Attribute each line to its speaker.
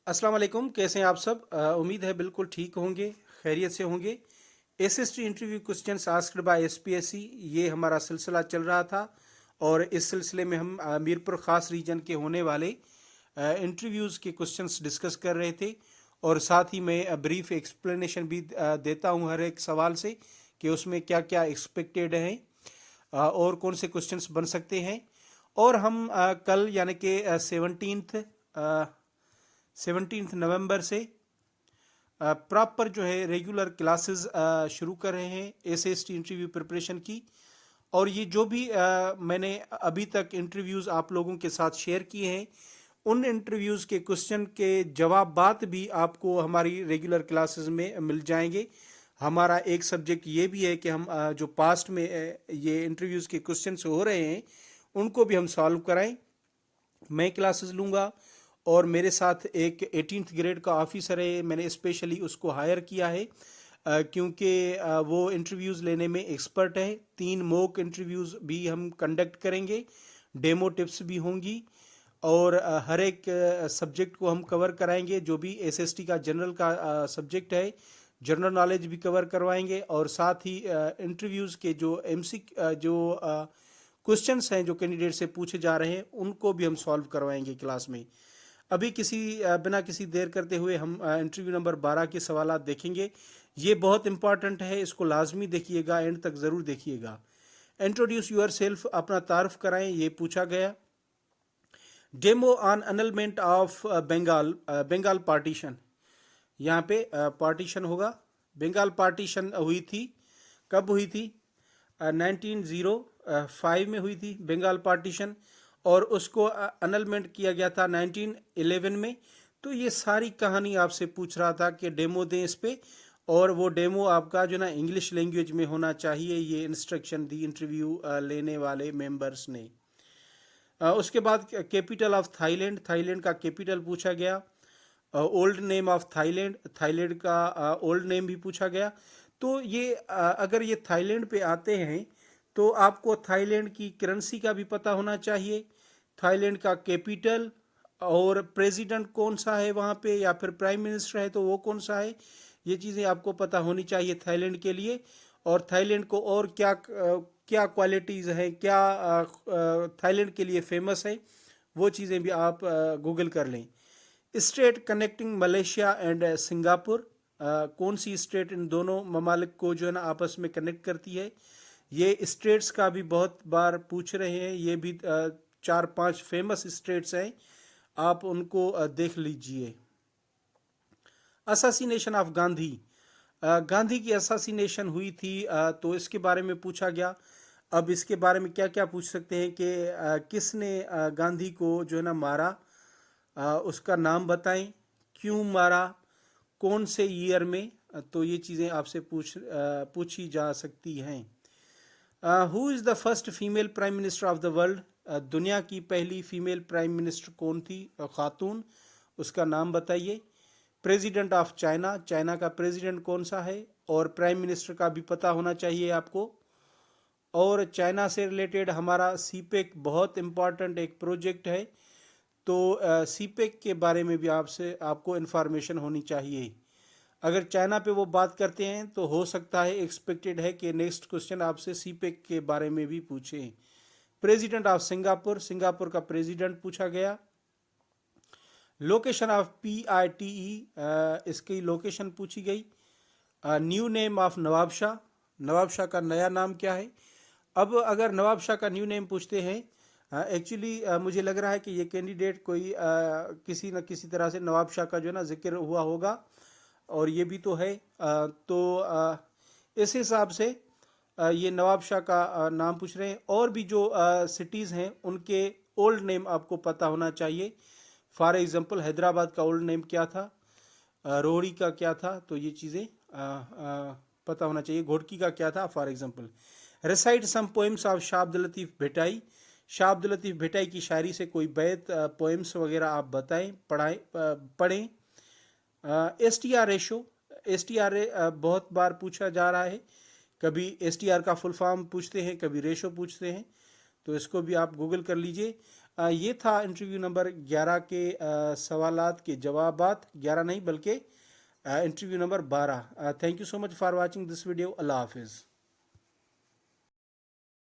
Speaker 1: अस्सलाम वालेकुम। कैसे हैं आप सब? उम्मीद है बिल्कुल ठीक होंगे, खैरियत से होंगे। SST interview questions asked by SPSC, ये हमारा सिलसिला चल रहा था और इस सिलसिले में हम मीरपुर ख़ास रीजन के होने वाले इंटरव्यूज़ के क्वेश्चंस डिस्कस कर रहे थे और साथ ही मैं ब्रीफ एक्सप्लेनेशन भी देता हूं हर एक सवाल से कि उसमें क्या क्या एक्सपेक्टेड है और कौन से क्वेश्चंस बन सकते हैं। और हम कल यानी कि 17 नवंबर से प्रॉपर जो है रेगुलर क्लासेस शुरू कर रहे हैं एसएसटी इंटरव्यू प्रिपरेशन की। और ये जो भी मैंने अभी तक इंटरव्यूज़ आप लोगों के साथ शेयर किए हैं, उन इंटरव्यूज़ के क्वेश्चन के जवाब बात भी आपको हमारी रेगुलर क्लासेस में मिल जाएंगे। हमारा एक सब्जेक्ट ये भी है कि हम जो पास्ट में ये इंटरव्यूज़ के क्वेश्चंस हो रहे हैं उनको भी हम सॉल्व कराएं। मैं क्लासेस लूँगा और मेरे साथ एक 18th ग्रेड का ऑफिसर है, मैंने स्पेशली उसको हायर किया है क्योंकि वो इंटरव्यूज़ लेने में एक्सपर्ट है। 3 मॉक इंटरव्यूज़ भी हम कंडक्ट करेंगे, डेमो टिप्स भी होंगी और हर एक सब्जेक्ट को हम कवर कराएंगे। जो भी एसएसटी का जनरल का सब्जेक्ट है, जनरल नॉलेज भी कवर करवाएंगे और साथ ही इंटरव्यूज़ के जो एमसी जो क्वेश्चंस हैं जो कैंडिडेट से पूछे जा रहे हैं उनको भी हम सॉल्व करवाएंगे क्लास में। अभी बिना किसी देर करते हुए हम इंटरव्यू नंबर 12 के सवालात देखेंगे। ये बहुत इंपॉर्टेंट है, इसको लाजमी देखिएगा, एंड तक ज़रूर देखिएगा। इंट्रोड्यूस यूर सेल्फ, अपना तारुफ कराएं, ये पूछा गया। Demo on annulment of Bengal partition, यहाँ पे पार्टीशन होगा। बंगाल पार्टीशन हुई थी, कब हुई थी? 1905 में हुई थी बंगाल पार्टीशन और उसको अनलमेंट किया गया था 1911 में। तो ये सारी कहानी आपसे पूछ रहा था कि डेमो दें इस पे, और वो डेमो आपका जो ना इंग्लिश लैंग्वेज में होना चाहिए। ये इंस्ट्रक्शन दी इंटरव्यू लेने वाले मेंबर्स ने। उसके बाद कैपिटल ऑफ थाईलैंड, थाईलैंड का कैपिटल पूछा गया। Old name of Thailand, Thailand का ओल्ड नेम भी पूछा गया। तो ये अगर ये थाईलैंड पे आते हैं तो आपको थाईलैंड की करेंसी का भी पता होना चाहिए, थाईलैंड का कैपिटल और प्रेसिडेंट कौन सा है वहाँ पे, या फिर प्राइम मिनिस्टर है तो वो कौन सा है। ये चीज़ें आपको पता होनी चाहिए थाईलैंड के लिए। और थाईलैंड को और क्या क्या क्वालिटीज़ हैं, क्या थाईलैंड के लिए फेमस है, वो चीज़ें भी आप गूगल कर लें। State connecting Malaysia and Singapore, कौन सी स्टेट इन दोनों ममालिक को जो है ना आपस में कनेक्ट करती है। ये स्टेट्स का भी बहुत बार पूछ रहे हैं, ये भी 4-5 फेमस स्टेट्स हैं, आप उनको देख लीजिए। असासीनेशन ऑफ गांधी, गांधी की असासीनेशन हुई थी तो इसके बारे में पूछा गया। अब इसके बारे में क्या क्या पूछ सकते हैं कि किसने गांधी को जो है ना मारा, उसका नाम बताएं, क्यों मारा, कौन से ईयर में। तो ये चीज़ें आपसे पूछी जा सकती हैं। Who is the first female prime minister of the world, दुनिया की पहली फीमेल प्राइम मिनिस्टर कौन थी, खातून, उसका नाम बताइए। प्रेसिडेंट ऑफ चाइना, चाइना का प्रेसिडेंट कौन सा है, और प्राइम मिनिस्टर का भी पता होना चाहिए आपको। और चाइना से रिलेटेड हमारा सीपेक बहुत इम्पॉर्टेंट एक प्रोजेक्ट है, तो सीपेक के बारे में भी आपको इन्फॉर्मेशन होनी चाहिए। अगर चाइना पे वो बात करते हैं तो हो सकता है, एक्सपेक्टेड है कि नेक्स्ट क्वेश्चन आपसे सीपेक के बारे में भी पूछें। प्रेसिडेंट ऑफ सिंगापुर, सिंगापुर का प्रेसिडेंट पूछा गया। लोकेशन ऑफ PITE, इसकी लोकेशन पूछी गई। New name of Nawab Shah, Nawab Shah का नया नाम क्या है। अब अगर नवाब शाह का न्यू नेम पूछते हैं, एक्चुअली मुझे लग रहा है कि ये कैंडिडेट कोई किसी न किसी तरह से नवाब शाह का जो है ना जिक्र हुआ होगा, और ये भी तो है। तो इस हिसाब से ये नवाब शाह का नाम पूछ रहे हैं। और भी जो सिटीज़ हैं उनके ओल्ड नेम आपको पता होना चाहिए। फॉर एग्जांपल हैदराबाद का ओल्ड नेम क्या था, रोहड़ी का क्या था, तो ये चीज़ें पता होना चाहिए। घोड़की का क्या था for example. Recite some poems of Shah Abdul Latif Bhitai, Shah Abdul Latif Bhitai की शायरी से कोई बैत पोएम्स वगैरह आप बताएं, पढ़ें। STR रेशो, STR बहुत बार पूछा जा रहा है, कभी STR का फुल फॉर्म पूछते हैं, कभी रेशो पूछते हैं, तो इसको भी आप गूगल कर लीजिए। ये था इंटरव्यू नंबर 11 के सवालात के जवाबात, 11 नहीं बल्कि interview number 12। Thank you so much for watching this video. अल्लाह हाफिज़।